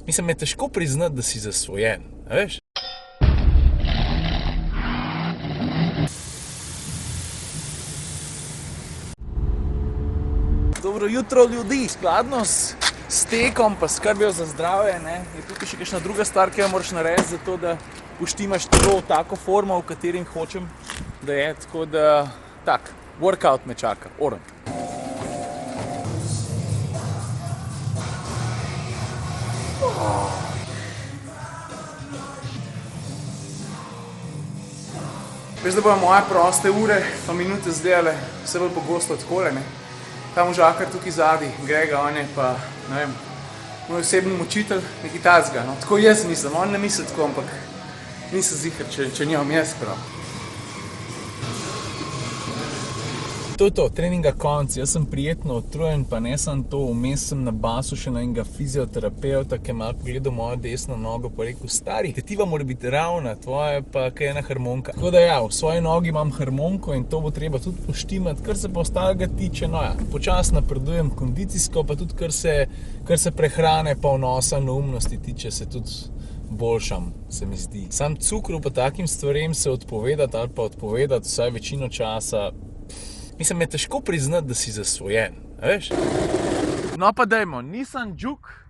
Mislim, je težko priznati, da si zasvojen, a veš? Dobro jutro, ljudi! Skladno s tekom pa skrbijo za zdravje, je tukaj še kakšna druga stvar, ki jo moraš narediti, zato da uštimaš telo v tako formo, v katerim hočem, da je. Tako da, workout me čaka, oren. Veš, da bojo moje proste ure pa minute izgledale vse bolj pogosto takole, Ta možakar tukaj zadaj, Grega, on je pa, ne vem, moj osebni učitelj, nekaj tacga, Tako jaz mislim, on ne misli tako, ampak nisem ziher, če nimam jaz prav. To je to, treninga konc, jaz sem prijetno utrujen, pa ne sem to, vmes sem na basu še na enega fizioterapeuta, ki je malo pogledal mojo desno nogo, pa rekel, stari, tetiva mora biti ravna, tvoja pa kaj ena harmonika. Tako da ja, v svoji nogi imam harmoniko in to bo treba tudi poštimati, kar se pa ostalega tiče, počasno napredujem kondicijsko, pa tudi kar se prehrane pa vnosa neumnosti tiče, se tudi boljšam, se mi zdi. Sam cukru pa takim stvarem se odpovedati ali pa odpovedati vsaj večino časa, mislim, je težko priznati, da si zasvojen, a veš? No pa dajmo, nisem Džuk,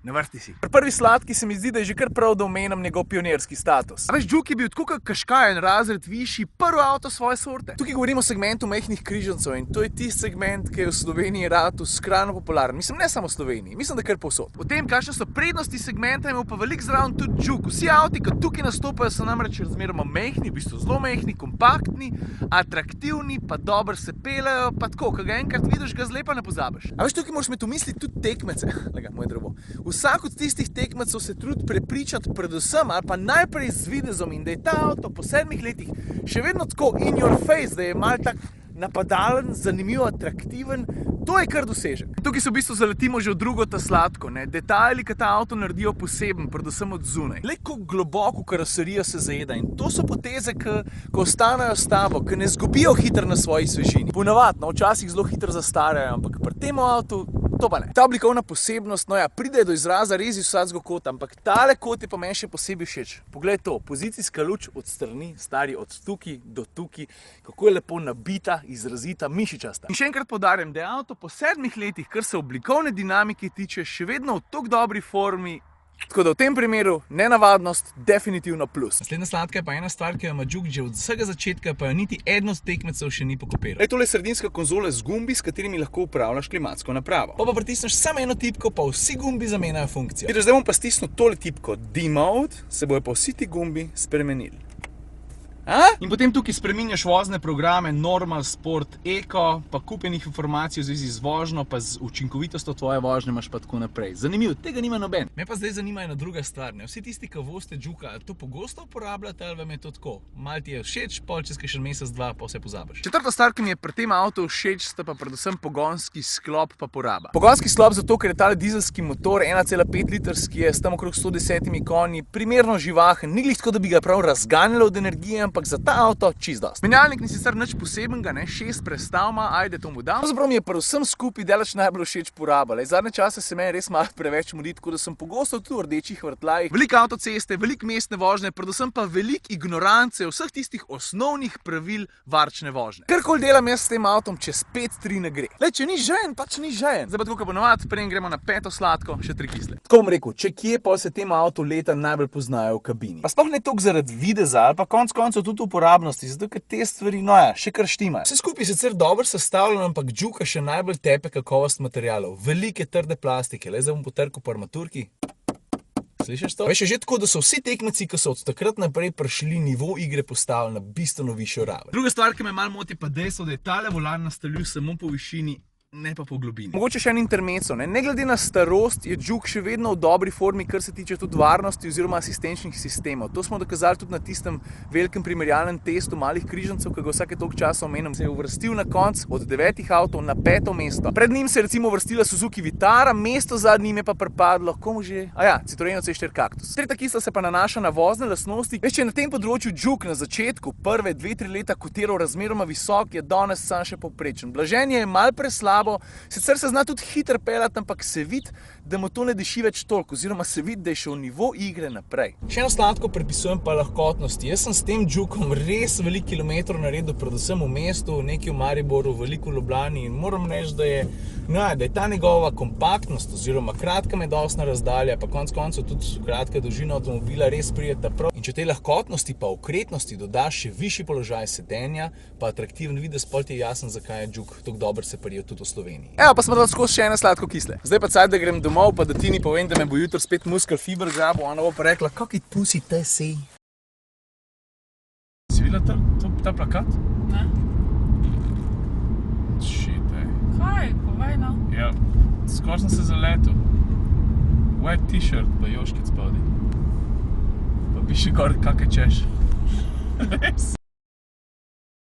ne vrti si. Prvi sladki se mi zdi, da je že kar prav, da omenim njegov pionirski status. A veš, Džuk je bil tako kot Kaškaj, en razred višji, prvi avto svoje sorte. Tukaj govorimo o segmentu majhnih križancev in to je tisti segment, ki je v Sloveniji ratu skrajno popularen. Mislim, ne samo v Sloveniji, mislim, da kar povsod. O tem, kakšne so prednosti segmenta, je imel pa veliko zraven tudi Džuk. Vsi avti, ki tukaj nastopajo, so namreč razmeroma majhni, v bistvu zelo majhni, kompaktni, atraktivni, pa dobro se peljejo, pa tako, ko ga enkrat vidiš, ga zlepa ne pozabiš. A veš, tukaj moraš imeti v misli tudi tekmece. Lega, moj drevo. Vsak od tistih tekmecev se trudi prepričati predvsem ali pa najprej z videzom in da je ta avto po 7 letih še vedno tako in your face, da je malo tak napadalen, zanimiv, atraktiven, to je kar dosežek. Tukaj se v bistvu zaletimo že v drugo ta sladko, Detajli, ki ta avto naredijo poseben, predvsem od zunaj. Le kako globoko karoserijo se zajeda in to so poteze, ki ostanejo s tabo, ki ne zgubijo hitro na svoji svežini. Ponavadi, včasih zelo hitro zastarajo, ampak pri tem avtu to pa ne. Ta oblikovna posebnost, pride do izraza res iz vsakega kota, ampak tale kot je pa meni še posebej všeč. Poglej to, pozicijska luč od strani, stari od tukaj do tukaj, kako je lepo nabita, izrazita, mišičasta. In še enkrat poudarjam, da je avto po 7 letih, kar se oblikovne dinamike tiče, še vedno v tako dobri formi. Tako da v tem primeru nenavadnost definitivno plus. Naslednja sladka je pa ena stvar, ki jo ima Džuk že od vsega začetka, pa jo niti eden od tekmecev še ni pokopiral. Tole je sredinska konzola z gumbi, s katerimi lahko upravljaš klimatsko napravo. Pa pritisneš samo eno tipko, pa vsi gumbi zamenjajo funkcijo. Zdaj bom pa stisnil tole tipko D-Mode, se bojo pa vsi ti gumbi spremenili. In potem tukaj spreminjaš vozne programe, Normal, Sport, Eko, pa kupenih informacij v zvezi z vožnjo, pa z učinkovitostjo tvoje vožnje imaš pa tako naprej. Zanimivo, tega nima noben. Me pa zdaj zanima ena druga stvar, Vsi tisti, ki vozite Džuka, to pogosto uporabljate ali vam je to tako? Malo ti je všeč, pol čez kakšen mesec, dva, pa vse pozabiš. Četrta stvar, ki mi je pri tem avtu všeč, sta pa predvsem pogonski sklop pa poraba. Pogonski sklop zato, ker je tale dizelski motor 1,5 litrski, je s tam okrog 110 konji, primerno živahen, ni glih tako, da bi ga prav razganjalo od energije, ampak za ta avto čisto dosti. Menjalnik ni sicer nič posebenega, 6 prestav ima, ajde to mu dam. Pravzaprav mi je pa vsem skupaj daleč najbolj všeč poraba. Zadnje čase se meni res malo preveč mudi, tako da sem pogosto tudi v rdečih vrtljajih. Veliko avtoceste, veliko mestne vožnje, predvsem pa veliko ignorance vseh tistih osnovnih pravil varčne vožnje. Karkoli delam jaz s tem avtom, čez 5-3 ne gre. Če ni žejen, pač ni žejen. Zdaj pa tako, kot ponovadi, preden gremo na 5. sladko, še 3 kisle. Tako bom rekel, če kje pa se tem avtu leta najbolj poznajo v kabini. Pa sploh ne toliko zaradi videza ali pa konec koncev tudi uporabnosti, zato ker te stvari, še kar štimajo. Vse skupaj sicer dobro sestavljeno, ampak Džuka še najbolj tepe kakovost materialov. Velike trde plastike, zdaj bom potrkal po armaturki. Slišiš to? Veš, je že tako, da so vsi tekmeci, ki so od takrat naprej prišli nivo igre postavili na bistveno višjo raven. Druga stvar, ki me malo moti, pa dejstvo, da je tale volan nastavljiv samo po višini, ne pa po globini. Mogoče še en intermezzo, ne glede na starost je Džuk še vedno v dobri formi, kar se tiče tudi varnosti oziroma asistenčnih sistemov. To smo dokazali tudi na tistem velikem primerjalnem testu malih križancev, ki ga vsake toliko časa omenim. Se je uvrstil na konc od 9 avtov na 5. mesto. Pred njim se je recimo uvrstila Suzuki Vitara, mesto za njim je pa pripadlo komu že? Citroen C4 Cactus. Tretja kisla se pa nanaša na vozne lastnosti. Veš, če je na tem področju Džuk na začetku prve 2-3 leta kotiral razmeroma visok, je danes sam še povprečen. Blaženje je malo preslabo. Sicer se zna tudi hitro peljati, ampak se vidi, da mu to ne diši več toliko, oziroma se vidi, da je šel nivo igre naprej. Še eno sladko pripisujem pa lahkotnosti. Jaz sem s tem Jukom res veliko kilometrov naredil, predvsem v mestu, nekaj v Mariboru, veliko v Ljubljani in moram reči, da je ta njegova kompaktnost oziroma kratka medosna razdalja, pa konec koncev tudi kratka dolžina avtomobila res prijeta prav. In če tej lahkotnosti pa okretnosti dodaš še višji položaj sedenja, pa atraktiven videz, pol ti je jasen, zakaj je Juk tako dobro se prijel tudi v Sloveniji. Evo, pa smo dali skozi še ene sladko kisle. Zdaj pa cajt, da grem domov, pa da Tini povem, da me bo jutri spet muskel fiber grabil, ona bo pa rekla, kak it pussy te si. Si videla ta plakat? Ne. Shit, Kaj, povej no. Ja, skoro sem se zaletel. Wet t-shirt, pa joškec spodaj. Pa piše gor, kake češ. Res?